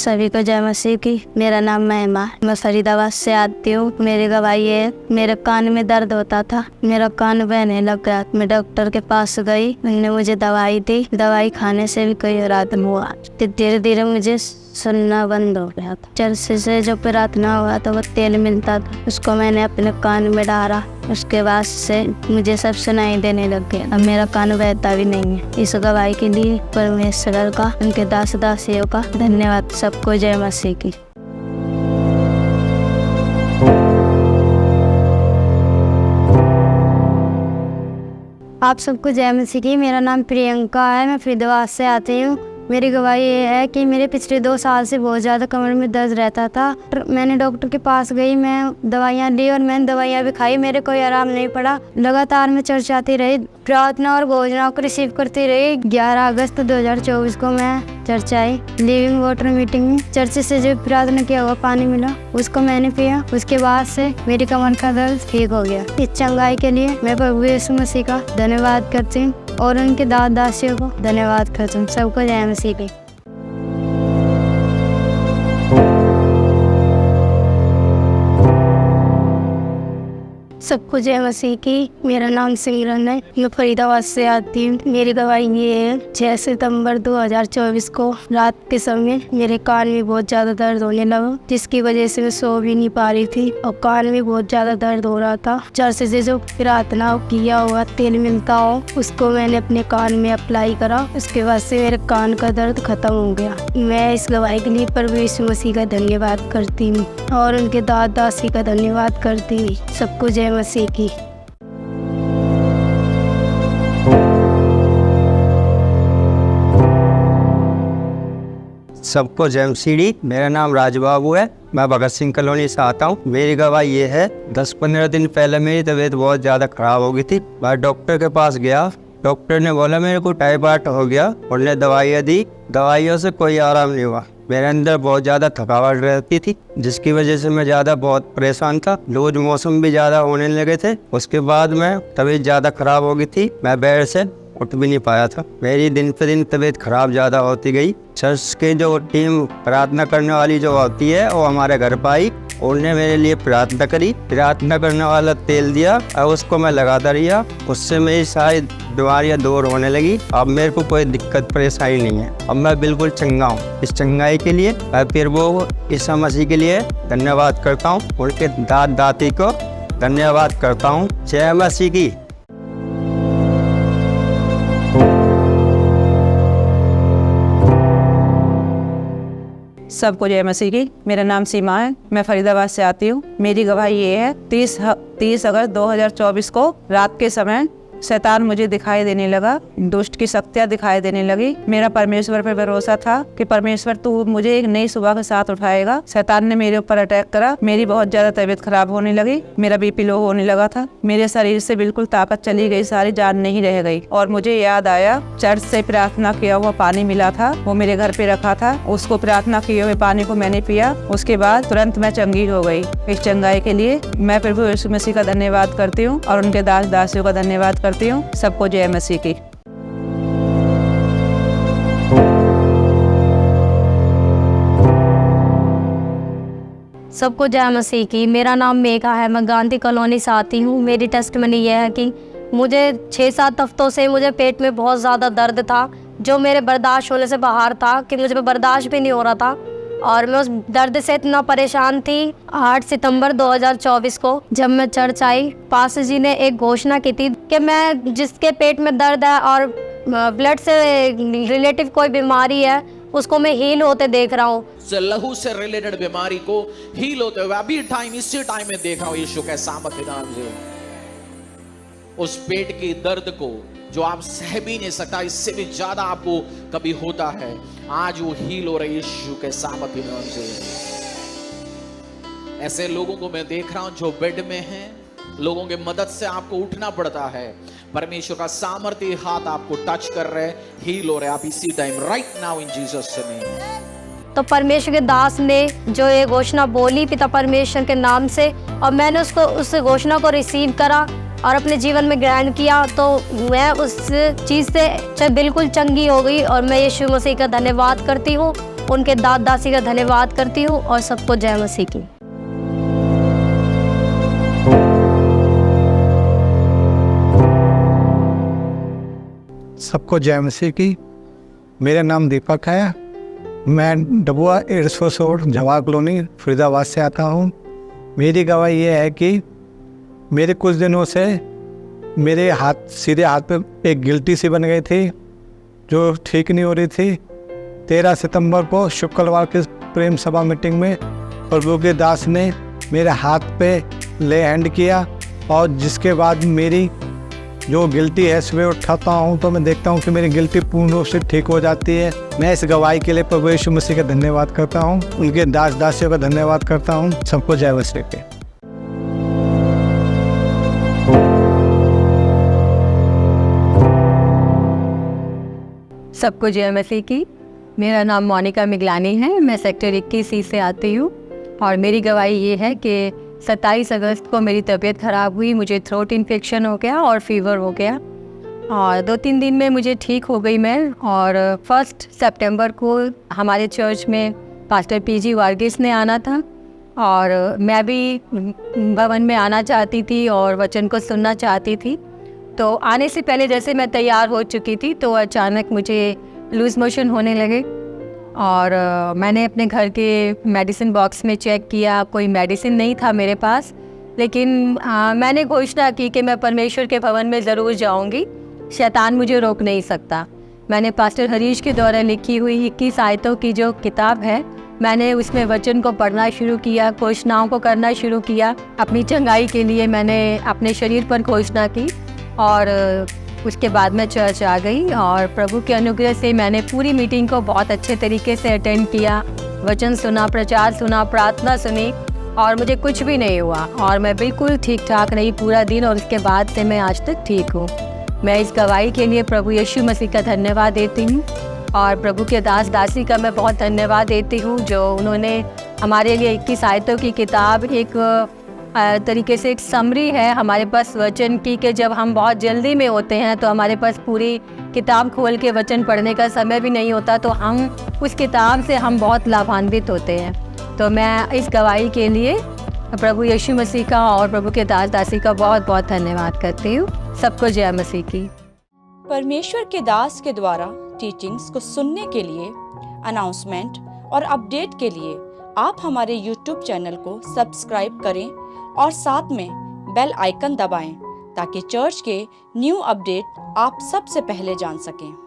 सभी को जय मसीह की। मेरा नाम महिमा, मैं फरीदाबाद से आती हूँ। मेरी गवाही है, मेरे कान में दर्द होता था, मेरा कान बहने लग गया। मैं डॉक्टर के पास गई, उन्होंने मुझे दवाई दी। दवाई खाने से भी कोई राहत नहीं हुआ। धीरे धीरे मुझे सुनना बंद हो गया था। चर्च से जो प्रार्थना हुआ तो वो तेल मिलता था, उसको मैंने अपने कान में डाला। उसके बाद से मुझे सब सुनाई देने लग गया। अब मेरा कान बहता भी नहीं है। इस गवाही के लिए परमेश्वर का, उनके दास दासियों का धन्यवाद। सबको जय मसीह की। आप सबको जय मसीह की। मेरा नाम प्रियंका है, मैं फरीदाबाद से आती हूँ। मेरी गवाही ये है कि मेरे पिछले 2 साल से बहुत ज़्यादा कमर में दर्द रहता था। मैंने डॉक्टर के पास गई, मैं दवाइयाँ ली और मैंने दवाइयाँ भी खाई, मेरे कोई आराम नहीं पड़ा। लगातार मैं चर्च आती रही, प्रार्थना और भोजनाओं को रिसीव करती रही। 11 अगस्त 2024 को मैं चर्च आई। लिविंग वाटर मीटिंग में चर्च से जो प्रार्थना किया हुआ पानी मिला, उसको मैंने पिया। उसके बाद से मेरी कमर का दर्द ठीक हो गया। इस चंगाई के लिए मैं प्रभु यीशु मसीह का धन्यवाद करती हूँ और उनके दास दासियों को धन्यवाद करती हूँ। सबको जय मसीह की। सबको जय मसीह की। मेरा नाम सिमरन है, मैं फरीदाबाद से आती हूँ। मेरी गवाही ये है, 6 सितंबर 2024 को रात के समय मेरे कान में बहुत ज़्यादा दर्द होने लगा, जिसकी वजह से मैं सो भी नहीं पा रही थी और कान में बहुत ज़्यादा दर्द हो रहा था। चर्च से जो प्रार्थना किया हुआ तेल मिलता हो, उसको मैंने अपने कान में अप्लाई करा। उसके बाद से मेरे कान का दर्द खत्म हो गया। मैं इस गवाही के लिए प्रभु यीशु मसीह का धन्यवाद करती हूँ और उनके दास दासी का धन्यवाद करती हूँ। सबको जय मसीह की। सबको जय मसीह। मेरा नाम राजबाबू है, मैं भगत सिंह कॉलोनी से आता हूँ। मेरी गवाही ये है, 10-15 दिन पहले मेरी तबीयत बहुत ज़्यादा खराब हो गई थी। मैं डॉक्टर के पास गया, डॉक्टर ने बोला मेरे को टाइफाइड हो गया। उन्होंने दवाइयाँ दी, दवाइयों से कोई आराम नहीं हुआ। मेरे अंदर बहुत ज़्यादा थकावट रहती थी, जिसकी वजह से मैं ज़्यादा बहुत परेशान था। लूज मौसम भी ज़्यादा होने लगे थे। उसके बाद में तबीयत ज़्यादा ख़राब हो गई थी, मैं बेड से उठ भी नहीं पाया था। मेरी दिन पे दिन तबीयत खराब ज़्यादा होती गई। चर्च के जो टीम प्रार्थना करने वाली जो होती है, वो हमारे घर पर आई। उन्होंने मेरे लिए प्रार्थना करी, प्रार्थना करने वाला तेल दिया और उसको मैं लगाता रहा। उससे मेरी सारी बीमारियां दूर होने लगी। अब मेरे को कोई दिक्कत परेशानी नहीं है। अब मैं बिल्कुल चंगा हूँ। इस चंगाई के लिए मैं फिर वो ईसा मसीह के लिए धन्यवाद करता हूँ, उनके दास दासी को धन्यवाद करता हूँ। जय मसीह की। सबको जय मसीह की। मेरा नाम सीमा है, मैं फरीदाबाद से आती हूँ। मेरी गवाही ये है, 30 अगस्त 2024 को रात के समय शैतान मुझे दिखाई देने लगा, दुष्ट की शक्तियाँ दिखाई देने लगी। मेरा परमेश्वर पर भरोसा था कि परमेश्वर तू मुझे एक नई सुबह के साथ उठाएगा। शैतान ने मेरे ऊपर अटैक करा, मेरी बहुत ज्यादा तबीयत खराब होने लगी, मेरा बीपी लो होने लगा था, मेरे शरीर से बिल्कुल ताकत चली गई, सारी जान नहीं रह गई। और मुझे याद आया, चर्च से प्रार्थना किया हुआ पानी मिला था, वो मेरे घर पे रखा था, उसको प्रार्थना किए हुए पानी को मैंने पिया। उसके बाद तुरंत मैं चंगी हो गई। इस चंगाई के लिए मैं प्रभु यीशु मसीह का धन्यवाद करती हूँ और उनके दास दासियों का धन्यवाद करती हूँ। सबको जय मसीह की। सबको जय मसीह की। मेरा नाम मेघा है, मैं गांधी कॉलोनी से आती हूँ। मेरी टेस्टमनी यह है कि मुझे 6-7 हफ्तों से मुझे पेट में बहुत ज़्यादा दर्द था, जो मेरे बर्दाश्त होने से बाहर था, कि मुझे बर्दाश्त भी नहीं हो रहा था और मैं उस दर्द से इतना परेशान थी। 8 सितंबर 2024 को जब मैं चर्च आई, पास्टर जी ने एक घोषणा की थी कि मैं जिसके पेट में दर्द है और ब्लड से रिलेटिव कोई बीमारी है, उसको मैं हील होते देख रहा हूँ। लहू से रिलेटेड बीमारी को हील होते हुए अभी इसी टाइम में देख रहा हूँ यीशु के सामर्थ्य के नाम से। उस पेट की दर्द को जो आप सह भी नहीं सकता, इससे भी ज्यादा आपको कभी होता है, आज वो हील हो रही है यीशु के सामर्थ्य के नाम से। ऐसे लोगों को मैं देख रहा हूं जो बेड में हैं, लोगों की मदद से आपको उठना पड़ता है, परमेश्वर का सामर्थ्य हाथ आपको टच कर रहे हैं, हील हो रहे हैं आप इसी time, right now in Jesus name. तो परमेश्वर के दास ने जो ये घोषणा बोली पिता परमेश्वर के नाम से, और मैंने उस घोषणा को रिसीव करा और अपने जीवन में ग्रहण किया, तो मैं उस चीज़ से बिल्कुल चंगी हो गई और मैं यीशु मसीह का धन्यवाद करती हूँ उनके दास दासी का धन्यवाद करती हूँ और सबको जय मसीह की। सबको जय मसीह की। मेरा नाम दीपक है। मैं डबुआ 116 जवाहर कॉलोनी फरीदाबाद से आता हूँ। मेरी गवाही ये है कि मेरे कुछ दिनों से मेरे सीधे हाथ पे एक गिल्टी सी बन गई थी जो ठीक नहीं हो रही थी। 13 सितंबर को शुक्रवार के प्रेम सभा मीटिंग में प्रभु के दास ने मेरे हाथ पे ले हैंड किया और जिसके बाद मेरी जो गिल्टी है सुबह उठाता हूँ तो मैं देखता हूँ कि मेरी गिल्टी पूर्ण रूप से ठीक हो जाती है। मैं इस गवाही के लिए प्रभु यीशु मसीह का धन्यवाद करता हूँ, उनके दास दासियों का धन्यवाद करता हूँ। सबको जय मसीह की। सबको जय मसीह की। मेरा नाम मोनिका मिगलानी है। मैं सेक्टर 21C से आती हूँ और मेरी गवाही ये है कि 27 अगस्त को मेरी तबीयत ख़राब हुई। मुझे थ्रोट इन्फेक्शन हो गया और फीवर हो गया और 2-3 दिन में मुझे ठीक हो गई मैं। और 1 सितंबर को हमारे चर्च में पास्टर PG वार्गिस ने आना था और मैं भी भवन में आना चाहती थी और वचन को सुनना चाहती थी। तो आने से पहले जैसे मैं तैयार हो चुकी थी तो अचानक मुझे लूज़ मोशन होने लगे और मैंने अपने घर के मेडिसिन बॉक्स में चेक किया, कोई मेडिसिन नहीं था मेरे पास। लेकिन मैंने घोषणा की कि मैं परमेश्वर के भवन में ज़रूर जाऊंगी, शैतान मुझे रोक नहीं सकता। मैंने पास्टर हरीश के द्वारा लिखी हुई 21 आयतों की जो किताब है, मैंने उसमें वचन को पढ़ना शुरू किया, घोषणाओं को करना शुरू किया। अपनी चंगाई के लिए मैंने अपने शरीर पर घोषणा की और उसके बाद मैं चर्च आ गई और प्रभु के अनुग्रह से मैंने पूरी मीटिंग को बहुत अच्छे तरीके से अटेंड किया, वचन सुना, प्रचार सुना, प्रार्थना सुनी और मुझे कुछ भी नहीं हुआ और मैं बिल्कुल ठीक ठाक रही पूरा दिन और उसके बाद से मैं आज तक ठीक हूँ। मैं इस गवाही के लिए प्रभु यीशु मसीह का धन्यवाद देती हूँ और प्रभु के दास दासी का मैं बहुत धन्यवाद देती हूँ जो उन्होंने हमारे लिए 21 आयतों की किताब एक तरीके से एक समरी है हमारे पास वचन की कि जब हम बहुत जल्दी में होते हैं तो हमारे पास पूरी किताब खोल के वचन पढ़ने का समय भी नहीं होता, तो हम उस किताब से हम बहुत लाभान्वित होते हैं। तो मैं इस गवाही के लिए प्रभु यीशु मसीह का और प्रभु के दास दासी का बहुत बहुत धन्यवाद करती हूँ। सबको जय मसीह की। परमेश्वर के दास के द्वारा टीचिंग्स को सुनने के लिए, अनाउंसमेंट और अपडेट के लिए आप हमारे YouTube चैनल को सब्सक्राइब करें और साथ में बेल आइकन दबाएं ताकि चर्च के न्यू अपडेट आप सबसे पहले जान सकें।